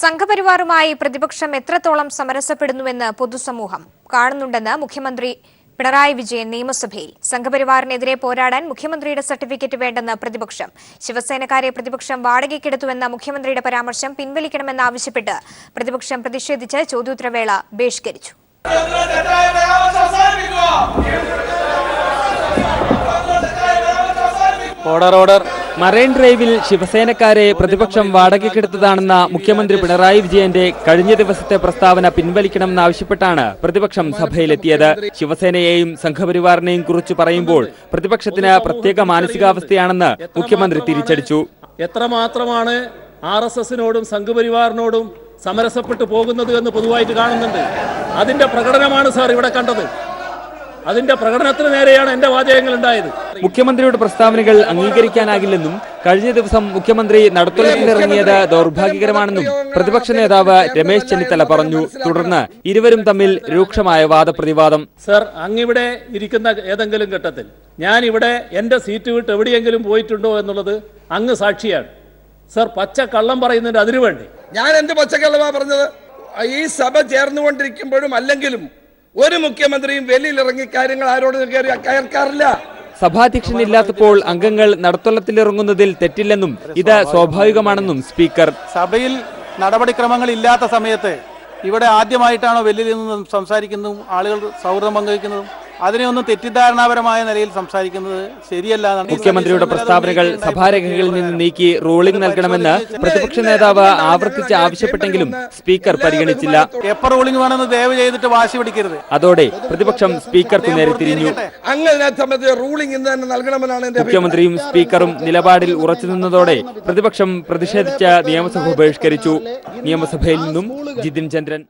സംഘപരിവാറുമായി പ്രതിപക്ഷം എത്രത്തോളം സമരസപ്പെടുന്നുവെന്ന് പൊതുസമൂഹം കാണുന്നുണ്ടെന്ന് മുഖ്യമന്ത്രി പിണറായി വിജയൻ നിയമസഭയിൽ. സംഘപരിവാറിനെതിരെ പോരാടാൻ മുഖ്യമന്ത്രിയുടെ സർട്ടിഫിക്കറ്റ് വേണ്ടെന്ന് പ്രതിപക്ഷം. ശിവസേനക്കാരെ പ്രതിപക്ഷം വാടകയ്ക്കെടുത്തുവെന്ന മുഖ്യമന്ത്രിയുടെ പരാമർശം പിൻവലിക്കണമെന്നാവശ്യപ്പെട്ട് പ്രതിപക്ഷം പ്രതിഷേധിച്ച് ചോദ്യോത്തരവേള ബഹിഷ്കരിച്ചു. ഓർഡർ മറൈൻ ഡ്രൈവിൽ ശിവസേനക്കാരെ പ്രതിപക്ഷം വാടകയ്ക്കെടുത്തതാണെന്ന മുഖ്യമന്ത്രി പിണറായി വിജയന്റെ കഴിഞ്ഞ ദിവസത്തെ പ്രസ്താവന പിൻവലിക്കണമെന്നാവശ്യപ്പെട്ടാണ് പ്രതിപക്ഷം സഭയിലെത്തിയത്. ശിവസേനയെയും സംഘപരിവാറിനെയും കുറിച്ച് പറയുമ്പോൾ പ്രതിപക്ഷത്തിന് പ്രത്യേക മാനസികാവസ്ഥയാണെന്ന് മുഖ്യമന്ത്രി തിരിച്ചടിച്ചു. എത്രമാത്രമാണ് RSSനോടും സംഘപരിവാറിനോടും സമരസപ്പെട്ടു പോകുന്നത് എന്ന് പൊതുവായിട്ട് കാണുന്നുണ്ട്. അതിന്റെ പ്രകടനമാണ് സാർ ഇവിടെ കണ്ടത്. അതിന്റെ പ്രകടനത്തിന് നേരെയാണ് എന്റെ വാചകങ്ങൾ ഉണ്ടായത്. മുഖ്യമന്ത്രിയുടെ പ്രസ്താവനകൾ അംഗീകരിക്കാനാകില്ലെന്നും കഴിഞ്ഞ ദിവസം മുഖ്യമന്ത്രി നടത്തുലത്തിലിറങ്ങിയത് ദൗർഭാഗ്യകരമാണെന്നും പ്രതിപക്ഷ നേതാവ് രമേശ് ചെന്നിത്തല പറഞ്ഞു. തുടർന്ന് ഇരുവരും തമ്മിൽ രൂക്ഷമായ വാദപ്രതിവാദം. സർ, അങ്ങിവിടെ ഇരിക്കുന്ന ഏതെങ്കിലും ഘട്ടത്തിൽ ഞാൻ ഇവിടെ എന്റെ സീറ്റ് വിട്ട് എവിടെയെങ്കിലും പോയിട്ടുണ്ടോ എന്നുള്ളത് അങ്ങ് സാക്ഷിയാണ്. സർ, പച്ച കള്ളം പറയുന്നതിന്റെ അതിരുവേണ്ടി ഞാൻ എന്ത് പച്ചക്കള്ളമാ പറഞ്ഞത്? ഈ സഭ ചേർന്നുകൊണ്ടിരിക്കുമ്പോഴും അല്ലെങ്കിലും ഒരു മുഖ്യമന്ത്രിയും വെളിയിലിറങ്ങി കാര്യങ്ങൾ ആരോട് കയർക്കാറില്ല. സഭാധ്യക്ഷനില്ലാത്തപ്പോൾ അംഗങ്ങൾ നടത്തലത്തിലിറങ്ങുന്നതിൽ തെറ്റില്ലെന്നും ഇത് സ്വാഭാവികമാണെന്നും സ്പീക്കർ. സഭയിൽ നടപടിക്രമങ്ങൾ ഇല്ലാത്ത സമയത്ത് ഇവിടെ ആദ്യമായിട്ടാണോ വെല്ലിൽ നിന്നും സംസാരിക്കുന്നതും ആളുകൾ സൗഹൃദം പങ്കുവയ്ക്കുന്നതും അതിനെയൊന്നും തെറ്റിദ്ധാരണാപരമായ നിലയിൽ സംസാരിക്കുന്നത് ശരിയല്ല. മുഖ്യമന്ത്രിയുടെ പ്രസ്താവനകൾ സഭാരേഖകളിൽ നിന്ന് നീക്കി റൂളിംഗ് നൽകണമെന്ന് പ്രതിപക്ഷ നേതാവ് ആവർത്തിച്ച് ആവശ്യപ്പെട്ടെങ്കിലും സ്പീക്കർ പരിഗണിച്ചില്ല. എപ്പോൾ റൂളിംഗ് വേണമെന്ന് ദയവ് ചെയ്തിട്ട് വാശി പിടിക്കരുത്. അതോടെ പ്രതിപക്ഷം സ്പീക്കർക്ക് നേരെ തിരിഞ്ഞു. മുഖ്യമന്ത്രിയും സ്പീക്കറും നിലപാടിൽ ഉറച്ചുനിന്നതോടെ പ്രതിപക്ഷം പ്രതിഷേധിച്ച് നിയമസഭ ബഹിഷ്കരിച്ചു. നിയമസഭയിൽ നിന്നും ജിതിൻ ചന്ദ്രൻ.